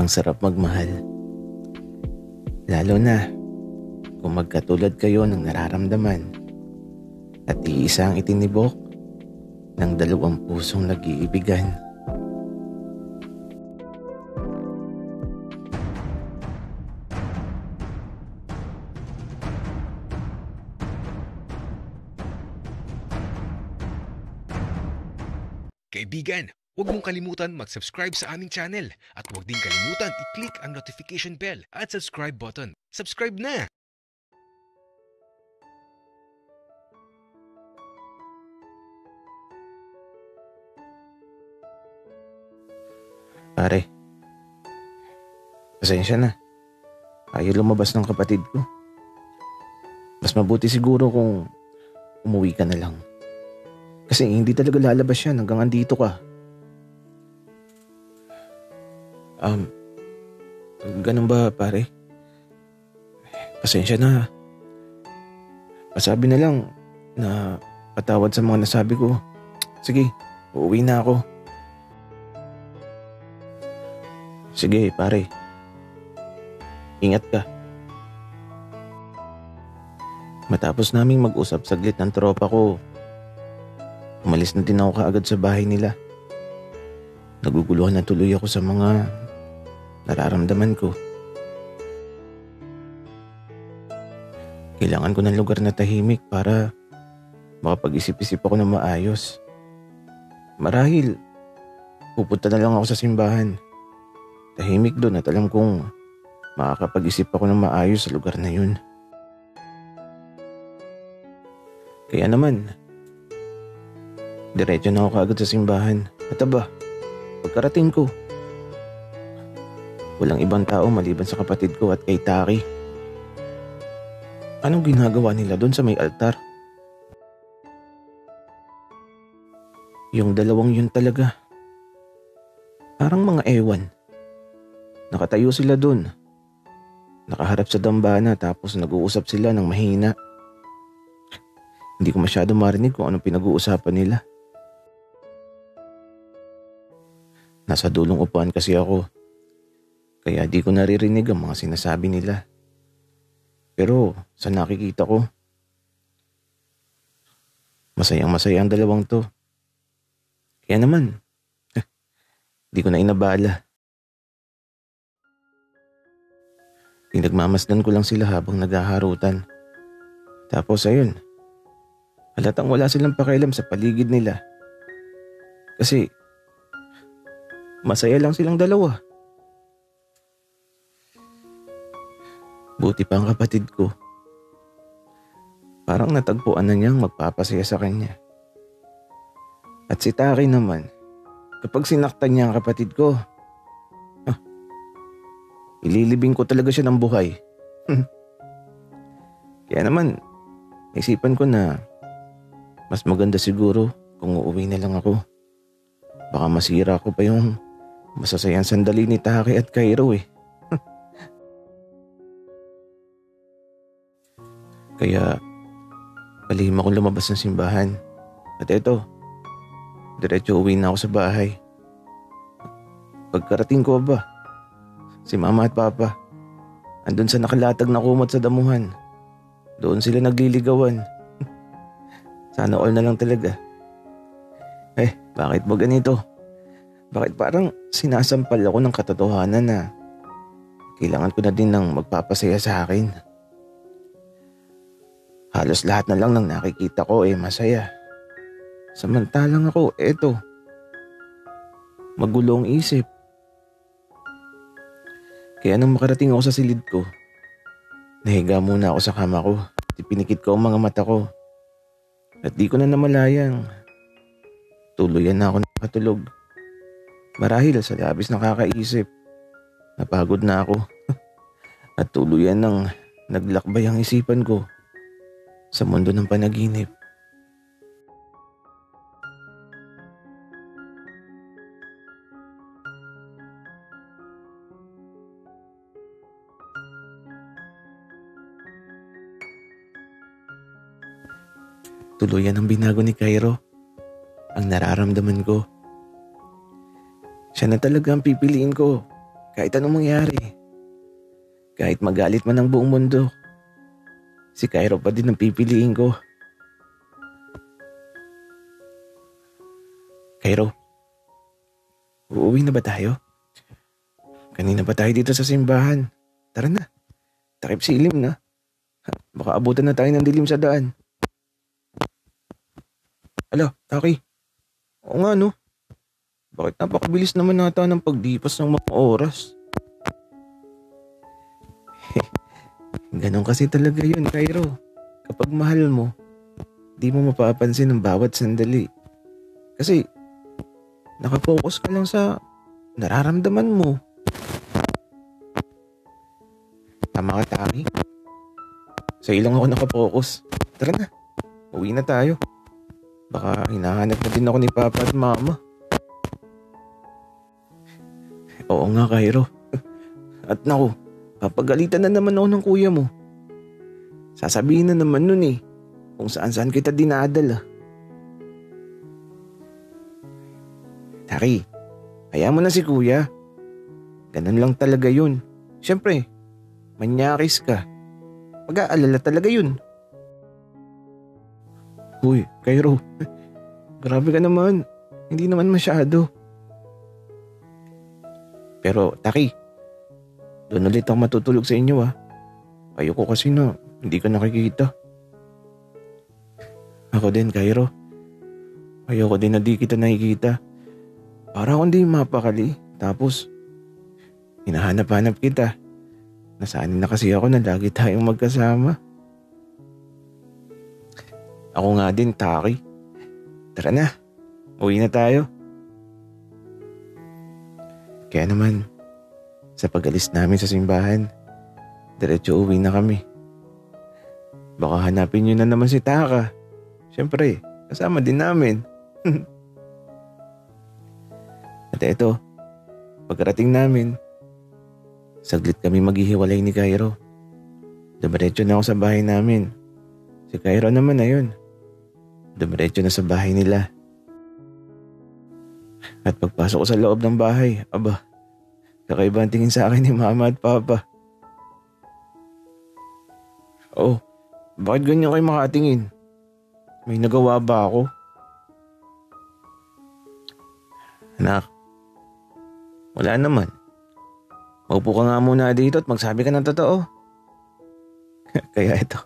Ang sarap magmahal. Lalo na kung magkatulad kayo ng nararamdaman at iisa ang itinibok ng dalawang pusong nag-iibigan. Kaibigan, huwag mong kalimutan mag-subscribe sa aming channel at huwag din kalimutan i-click ang notification bell at subscribe button. Subscribe na! Pare, pasensya na. Ayaw lumabas ng kapatid ko. Mas mabuti siguro kung umuwi ka na lang. Kasi hindi talaga lalabas yan hanggang andito ka. Ganun ba pare? Pasensya na. Pasabi na lang na patawad sa mga nasabi ko. Sige, uuwi na ako. Sige pare. Ingat ka. Matapos naming mag-usap saglit ng tropa ko, umalis na din ako kaagad sa bahay nila. Naguguluhan na tuloy ako sa mga nararamdaman ko. Kailangan ko ng lugar na tahimik para makapag-isip-isip ako ng maayos. Marahil, pupunta na lang ako sa simbahan. Tahimik doon at alam kong makakapag-isip ako ng maayos sa lugar na yun. Kaya naman, diretso na ako kaagad sa simbahan. At aba, pagkarating ko, walang ibang tao maliban sa kapatid ko at kay Taki. Anong ginagawa nila doon sa may altar? Yung dalawang yun talaga, parang mga ewan. Nakatayo sila doon, nakaharap sa dambana tapos nag-uusap sila ng mahina. Hindi ko masyado marinig kung anong pinag-uusapan nila. Nasa dulong upuan kasi ako, kaya di ko naririnig ang mga sinasabi nila. Pero sa nakikita ko, masayang-masaya ang dalawang to. Kaya naman, di ko na inabala. Pinagmamasdan ko lang sila habang naghaharutan. Tapos ayun, halatang wala silang pakialam sa paligid nila. Kasi masaya lang silang dalawa. Buti pa ang kapatid ko. Parang natagpuan na niyang magpapasaya sa kanya. At si Taki naman, kapag sinaktan niya ang kapatid ko, ililibing ko talaga siya ng buhay. Kaya naman, naisipan ko na mas maganda siguro kung uuwi na lang ako. Baka masira ko pa yung masasayang sandali ni Taki at Cairo eh. Kaya palihim akong lumabas ng simbahan. At eto, diretso uwi na ako sa bahay. Pagkarating ko ba, si Mama at Papa andun sa nakalatag na kumot sa damuhan. Doon sila nagliligawan. Sana all na lang talaga. Bakit ba ganito? Bakit parang sinasampal ako ng katotohanan na kailangan ko na din ng magpapasaya sa akin? Halos lahat na lang ng nakikita ko masaya. Samantalang ako, magulong isip. Kaya nang makarating ako sa silid ko, nahiga muna ako sa kama ko. Pinikit ko ang mga mata ko. At di ko na namalayang tuluyan na ako nakatulog. Marahil sa labis nakakaisip, napagod na ako. At tuluyan nang naglakbay ang isipan ko sa mundo ng panaginip. Tuluyan ang binago ni Cairo ang nararamdaman ko. Siya na talaga ang pipiliin ko kahit anong mangyari, kahit magalit man ang buong mundo, si Cairo pa din ang pipiliin ko. Cairo, uuwi na ba tayo? Kanina pa tayo dito sa simbahan. Tara na, takip silim na. Baka abutan na tayo ng dilim sa daan. Ala, Taki. Oo nga no. Bakit napakabilis naman nata ng paglipas ng mga oras? Ganon kasi talaga yun, Cairo. Kapag mahal mo, di mo mapapansin ang bawat sandali. Kasi, nakapokus ka lang sa nararamdaman mo. Tama ka, Taki. Sa ilang ako nakapokus. Tara na, uwi na tayo. Baka hinahanap na din ako ni Papa at Mama. Oo nga, Cairo. At naku, papagalitan na naman ako ng kuya mo. Sasabihin na naman nun kung saan-saan kita dinadala. Taki, hayaan mo na si kuya. Ganun lang talaga yun. Siyempre, manyakis ka. Pag-aalala talaga yun. Uy, Cairo. Grabe ka naman. Hindi naman masyado. Pero, Taki, doon ulit ako matutulog sa inyo Ayoko kasi na hindi ka nakikita. Ako din, Cairo. Ayoko din na di kita nakikita. Para akong di mapakali. Tapos, hinahanap-hanap kita. Nasanay na kasi ako na lagi tayong magkasama. Ako nga din, Taki. Tara na, uwi na tayo. Kaya naman, sa pag-alis namin sa simbahan, diretso uwi na kami. Baka hanapin nyo na naman si Taka. Siyempre, kasama din namin. At eto, pagkarating namin, saglit kami maghihiwalay ni Cairo. Dumiretso na ako sa bahay namin. Si Cairo naman na yun. Dumiretso na sa bahay nila. At pagpasok ko sa loob ng bahay, aba, kakaiba ang tingin sa akin ni Mama at Papa. Oh, bakit ganyan kayo makatingin? May nagawa ba ako? Anak, wala naman. Maupo ka nga muna dito at magsabi ka ng totoo. Kaya ito,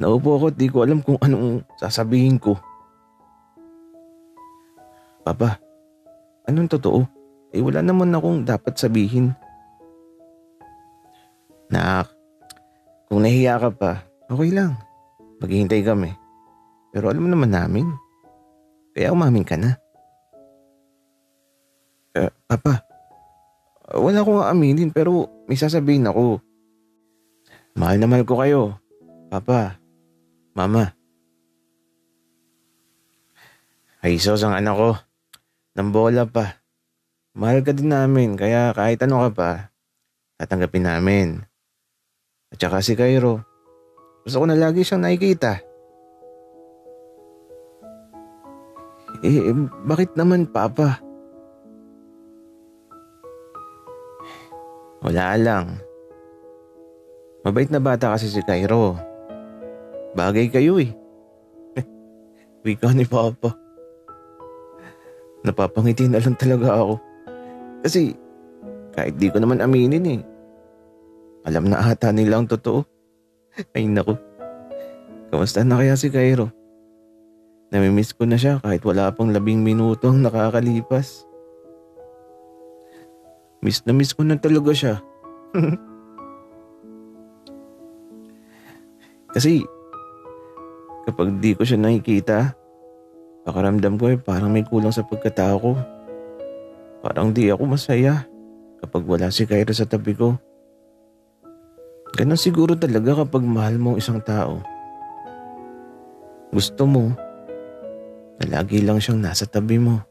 naupo ako at di ko alam kung anong sasabihin ko. Papa, anong totoo? Wala naman akong dapat sabihin. Nak, kung nahiya ka pa, okay lang. Maghihintay kami. Pero alam mo naman namin. Kaya umamin ka na. Papa, wala akong aaminin pero may sasabihin ako. Mahal na mahal ko kayo. Papa, Mama. Ay sos ang anak ko. Nambola pa. Mahal ka din namin kaya kahit ano ka pa, tatanggapin namin. At saka si Cairo, gusto ko na lagi siyang nakikita. Bakit naman, Papa? Wala lang. Mabait na bata kasi si Cairo. Bagay kayo Wika ni Papa. Napapangiti na lang talaga ako. Kasi kahit di ko naman aminin alam na ata nila ang totoo. Ay naku. Kamusta na kaya si Cairo? Namimiss ko na siya kahit wala pang 10 minuto ang nakakalipas. Miss na miss ko na talaga siya. Kasi kapag di ko siya nakikita, pakiramdam ko parang may kulang sa pagkatao ko. Parang di ako masaya kapag wala si Cairo sa tabi ko. Ganon siguro talaga kapag mahal mo isang tao. Gusto mo na lagi lang siyang nasa tabi mo.